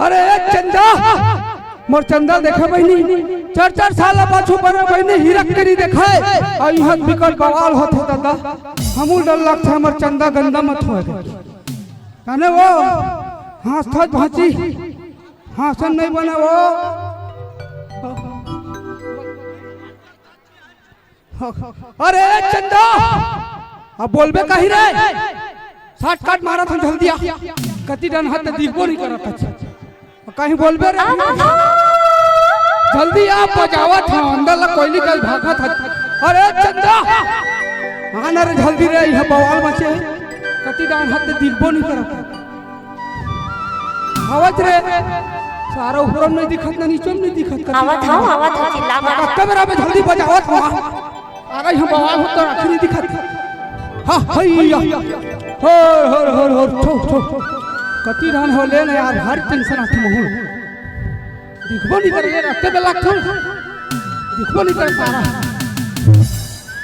अरे चंदा मोर चंदा देखा बहनी 4-4 साल पाछू पर बहनी हिरक करी देखा और यहाँ बिकट बवाल होते दादा हमू डर लगता है मोर चंदा गंदा मत हो जाने वो हाँ थोड़ा भांची हाँ सन नहीं बना वो अरे चंदा अब बोलबे कहीं रे साठ काट मारा था जल्दी आ कति डन हाथ दीपो नहीं करा था कहीं बोलबे रे जल्दी आ बजावा था अंदर ला कोयली कल भागा था अरे चंदा आना रे जल्दी रे यह बवाल मचे कति डन हाथ दीपो नहीं करा था आवाज रे सारा ऊपर नहीं दिखत ना नीचे नहीं दिखत आवाज चिल्ला मार कैमरा में जल्दी बजावा था आगे हम बवाल हो तो आखिर नहीं दिखत हाँ हैया हर ठो कति रान हो ले ना यार हर टेंशन आती महू दिखबो नहीं करे रास्ते पे लाख दिखबो नहीं करे सारा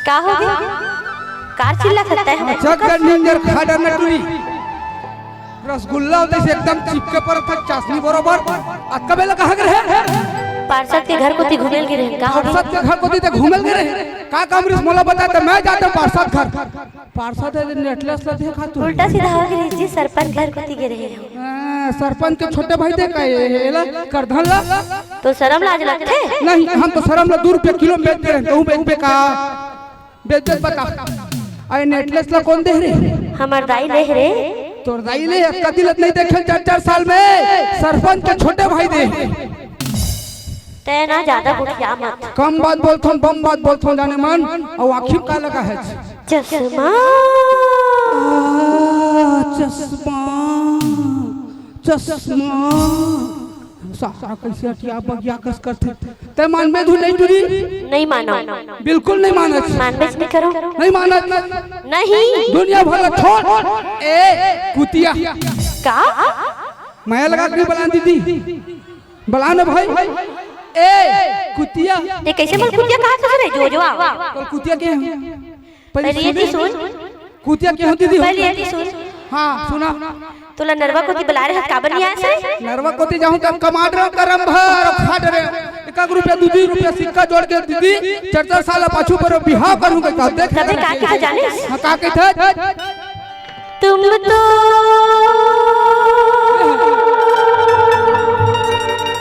का हो गया कार चिल्ला सकता है चक्कर निंजर खाडा नटुई रसगुल्ला होते से एकदम चिपके पर था चाशनी बरोबर अक्का बेला कहां गए पार्षद के घर को ती घूमेल गिरे का हो पार्षद के घर को ती घूमेल गिरे का कामरिस मोला बताते मैं जाता पार्षद घर पार्षद है नेटलेस ला देखा तू उल्टा सीधा हो गई जी सरपंच घर को ती गिरे सरपंच के छोटे भाई दे का करधन ला तो शर्म लाज लगते नहीं हम तो शर्म ला 2 रुपया किलो बेचते रहे तो बे का बेच बता आई नेटलेस ला कौन दे रे हमर दाई ले रे तोर दाई ले कति लत नहीं देखे 4-4 साल में सरपंच के छोटे भाई दे ते ना ज्यादा बुढ़िया मत कम बात बोलथो बम बात बोलथो जाने मन और आखिर का लगा है चश्मा चश्मा चश्मा सारा कैसे हटिया बगिया कस करते ते मान में धु नहीं टुरी नहीं मानो बिल्कुल नहीं मानत मानबेच नहीं करो नहीं मानत नहीं दुनिया भर छोड़ ए कुतिया का मैं लगा के बलान दीदी बलान भाई ए कुतिया ये कैसे बोल कुतिया कहां से रे जो आवा कल कुतिया के पहले ये सुन कुतिया के होती थी पहले ये सुन हां सुना तोला नरवा कोती बुला रहे काबर नहीं आया से नरवा कोती जाऊं तब कमाड रे करम भर खाड रे 1 रुपया 2 रुपया सिक्का जोड़ के दीदी 4-4 साल पाछू पर बिहाव करूंगा का देख तबे का के जाने हां का के थे तुम तो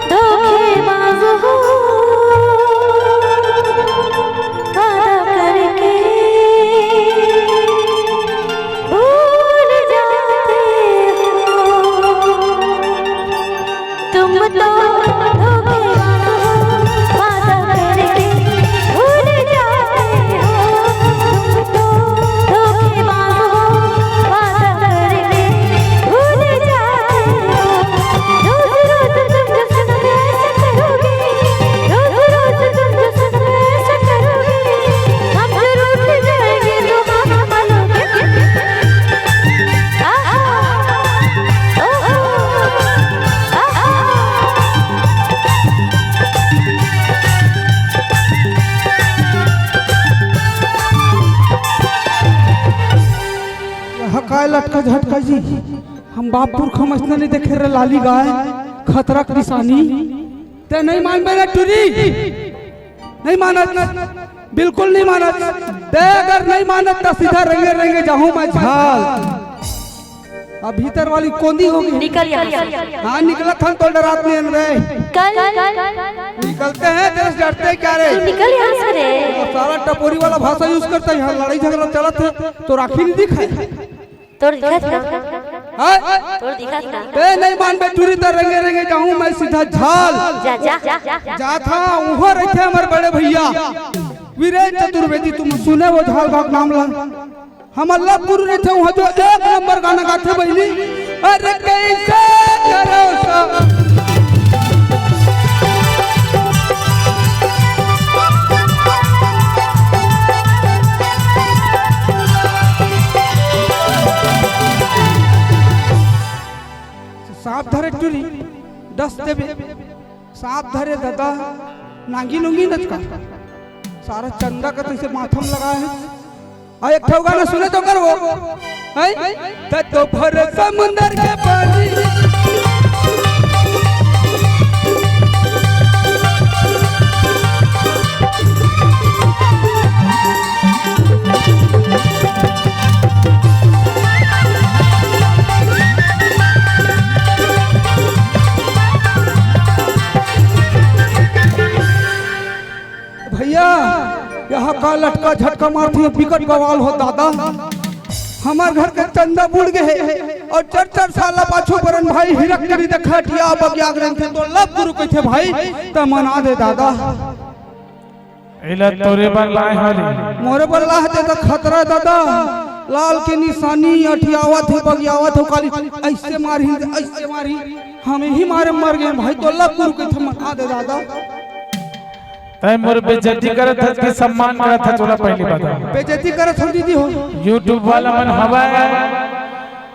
धोखेबाज हो वादा करके भूल जाते हो तुम तो धोखेबाज हो वादा करके भूल जाते हो तुम तो धोखेबाज हो वादा करके भूल जाते हो रोज रोज तुम जो सनम ऐसा करोगे रोज रोज तुम जो सनम ऐसा करोगे हम जो रूठ जाएंगे तो हम मानोगे हकाय लटका झटका जी हम बापपुर खमसना नहीं देखे रे लाली गाय खतरा की निशानी ते नहीं मान मेरा टुरी नहीं मानत बिल्कुल नहीं मानत ते अगर नहीं मानत तो सीधा रंगे रंगे जाऊं मैं झाल अब भीतर वाली कोंदी होगी निकल यहाँ से हाँ निकला था तो डरात नहीं रे कल निकलते हैं तेरे से डरते क्या रे निकल यहाँ से रे सारा टपोरी वाला भाषा यूज करता है यहाँ लड़ाई झगड़ा चलत है तो राखी नहीं दिखाई तोर दिखत ना तोर दिखत ना ए नहीं मान बे टूरी तर रंगे रंगे जाऊं मैं सीधा झाल जा जा जा जा था वहां रहते हमारे बड़े भैया वीरेंद्र चतुर्वेदी तुम सुने वो झाल भाग नाम ला हम अल्लाहपुर रहते वहां जो 1 नंबर गाना गाते बहनी अरे कैसे करो साफ धरे टूरी 10 देवे साफ धरे दादा नांगी लूंगी नचका सारा चंदा का तो इसे माथम लगा है आ एक ठो गाना सुने तो करो है तो भर समुंदर के पानी झटका लटका झटका मारती बिकट बवाल हो दादा। हमार घर के चंदा बुड़ गए और 4-4 साल पाछू बरन भाई हिरक करी देखटिया बगियाग रहे थे तो लब गुरु कहते भाई त मना दे दादा। इला तोरे पर लाए हरी मोरे पर लाह दे तो खतरा दादा। लाल के निशानी अठियावत है बगियावत हो काली ऐसे मारी हम ही मारे मर गए भाई तो लब गुरु कहते मना दे दादा। तय मोर बेइज्जती करत है कि सम्मान करत है तोला पहली बता। बेइज्जती करत हो दीदी हो YouTube वाला मन हवा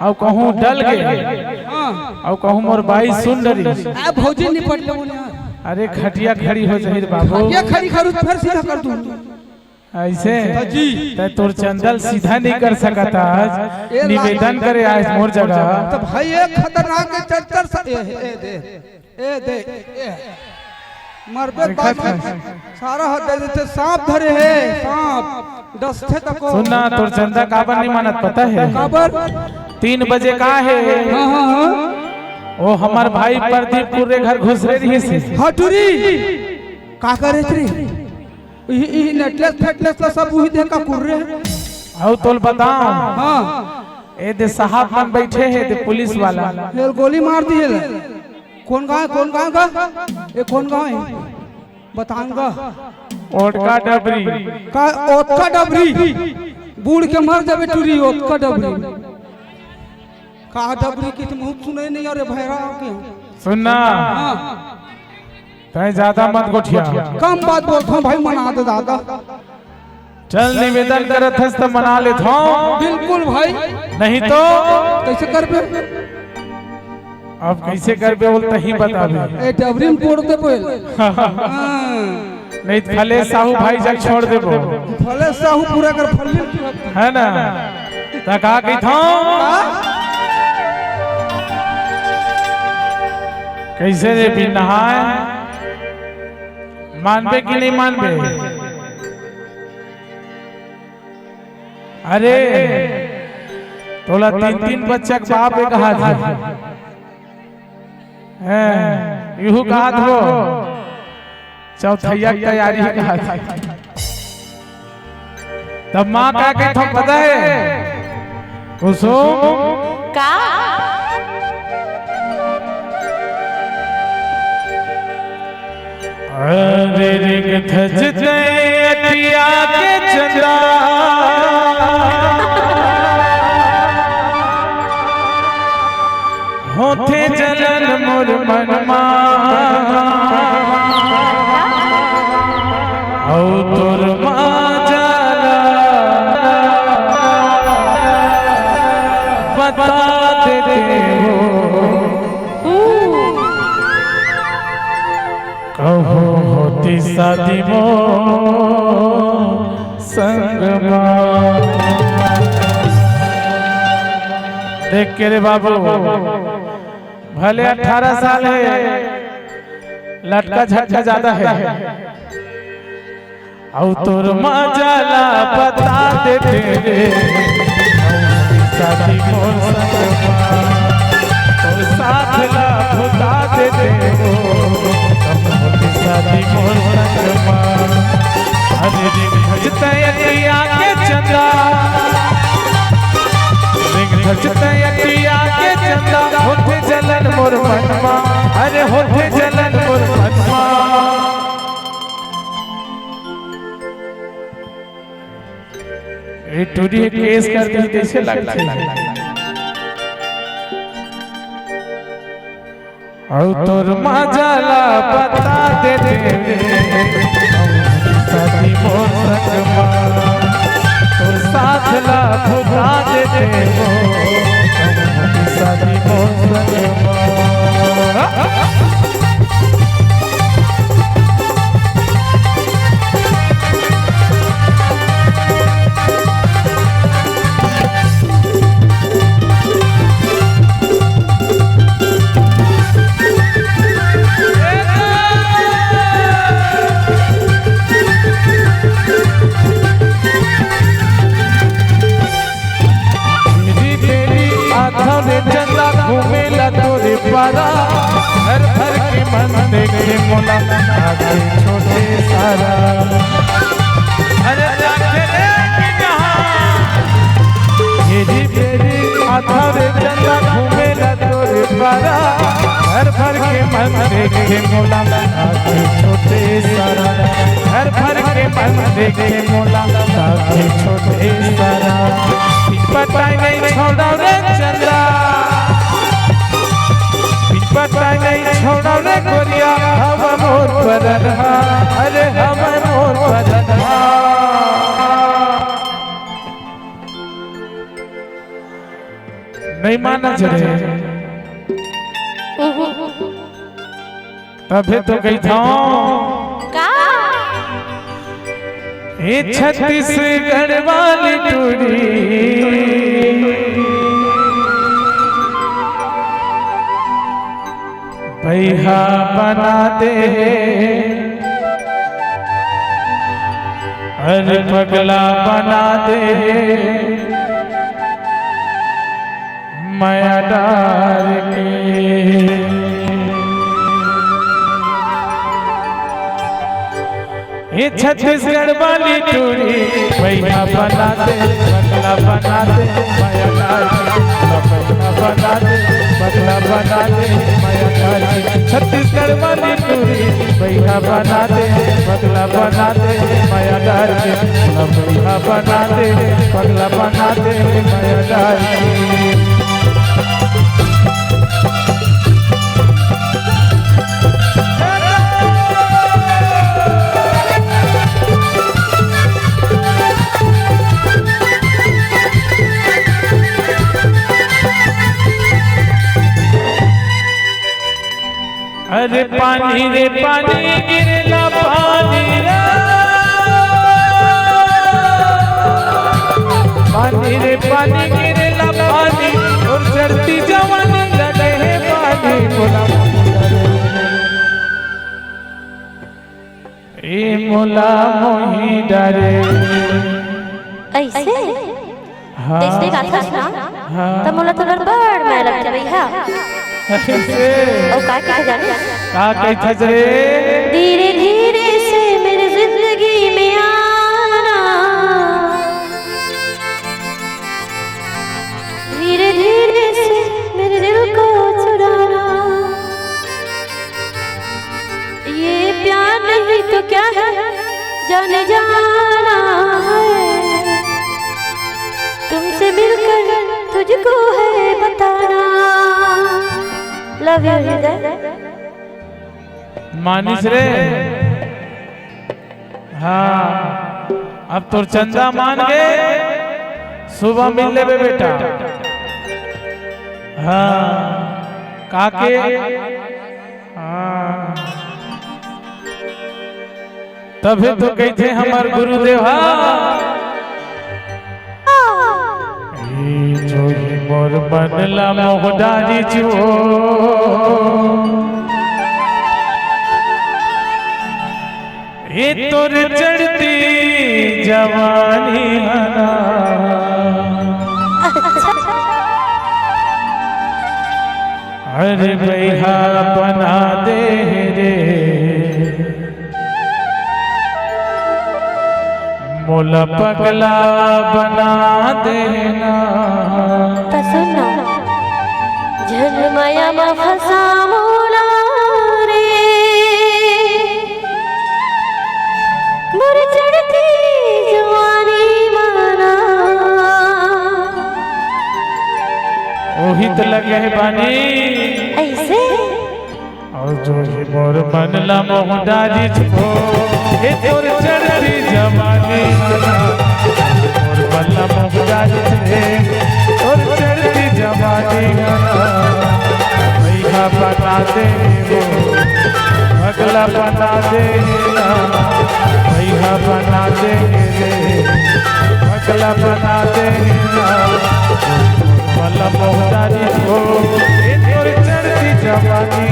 औ कहूं डल गए हां औ कहूं मोर भाई सुन डरी आ भौजी निपट ले बोले यार। अरे खटिया खड़ी हो जहीर बाबू ये खड़ी खरू फिर सीधा कर दूं ऐसे जी। तय तोर चंदल सीधा नहीं कर सकता आज निवेदन करे आज मोर जगह तो भाई एक खतरनाक के 4-4 ए दे मरबे बात सारा हद दे देते सांप धरे है सांप दस्ते तक सुनना तोर चंदा काबर नहीं मानत पता है काबर 3 बजे का है हां ओ हमार भाई प्रदीप पूरे घर घुस रही से हटुरी का करे रे ई नेटलेस फेटलेस सब वही दे का कुर्रे औ तोल बताओ हां ए दे साहब मन बैठे है दे पुलिस वाला हेल गोली मार दी है कौन गांव का ये कौन गांव है बताऊंगा ओटका डबरी का ओटका डबरी बूढ़ के मर जावे टूरी ओटका डबरी का डबरी की तुम सुने नहीं अरे भैरा के सुनना तय ज्यादा मत गोठिया कम बात बोलता हूं भाई मना दे दादा। चल निवेदन करत हस त मना लेत हूं बिल्कुल भाई नहीं तो कैसे कर पे अब कैसे कर बे बोलता ही बता दे ए डबरी में तोड़ दे पहले नहीं फले साहू भाई जग छोड़ देबो फले साहू पूरा कर फले है ना त का कहि था कैसे रे भी नहाए मानबे कि नहीं मानबे अरे तोला 3-3 बच्चा के बाप एक हाथ है यूं कहा हो चौथैया की तैयारी ही कहा था तब माँ क्या कहता पता है कुसुम का अरे रिंग धजते अटिया के चंदा होते जलन मोर मनमा औ तोर जाला बता देते हो कहो होती शादी मो संगमा देख के रे बाबू भले 18 साल है लटका झटका ज्यादा है औ तोर माँ जाला बता देते रे शादी मोर संगमा तोर साथ ला बता देते हो शादी मोर संगमा अरे रिंग भजते अटिया के चंदा रिंग भजते अटिया के चंदा होते जलन मोर मनमा अरे होते जलन मोर मनमा ए टूरी केस कर दी कैसे लगता है और तोर माँ जाला बता देते शादी मोर संगमा तोर साथ ला भुला देते हो शादी मोर संगमा चंदा घूमेला तोरे पारा हर भर के मन देखे मोला आगे छोटे सारा अरे जाके रे कि जहाँ घेरी घेरी आधा रे चंदा घूमेला तोरे पारा घर भर के मन देखे मोला साथे छोटे सारा घर भर के मन देखे मोला साथे छोटे सारा पटाई नहीं छोड़ा रे चंदा पटाई नहीं छोड़ा रे गोरिया हम मोर बदनहा अरे हम मोर बदनहा नहीं माना चले तभी तो गई था ये छत्तीसगढ़ वाली टूरी भैया बना दे अरे पगला बना दे माया डार के ये छत्तीसगढ़ वाली टूरी भैया बना दे पगला बना दे माया डार के बना दे पगला बना दे माया डार के छत्तीसगढ़ वाली टूरी भैया बना दे पगला बना दे माया डार के भैया बना दे पगला बना दे माया डार के अरे पानी रे पानी गिरला पानी रे पानी रे पानी गिरला पानी और चढ़ती जवानी लगे है पानी बोला ए मोला मोही डरे ऐसे ऐसे गाथा ना त मोला तो बड़ मैं लगते भैया ओ का जाने का कहत रे धीरे धीरे से मेरी जिंदगी में आना धीरे धीरे से मेरे दिल को चुराना ये प्यार नहीं तो क्या है जाने जाना है तुमसे मिलकर तुझको है बताना लव यू हृदय मानिस रे हाँ अब तो चंदा मान गए सुबह मिल ले बेटा हाँ काके हाँ तभी तो कहते हमार गुरुदेव जो मोर बनला मोहदारी जो ये तोर चढ़ती जवानी हना अरे भैया बना दे रे मोला पगला बना देना तो सुनो झलमया में फंसा मोला रे मोर चढ़ती जवानी माना ओही तो लगे है बानी ऐसे और जो ही मोर बनला मोहदारी छो ये तोर चढ़ती जवानी मोर बनला मोहदारी छे तोर चढ़ती जवानी भैया बना दे वो पगला बना दे भैया बना दे पगला बना दे बनला मोहदारी छो ये तोर चढ़ती जवानी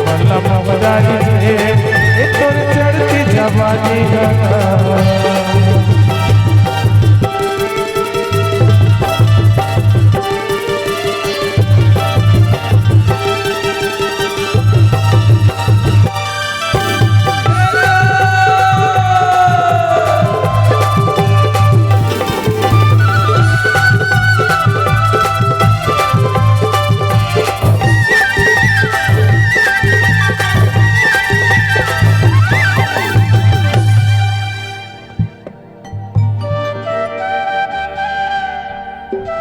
बनला मोहदारी छे ये तोर चढ़ती जवानी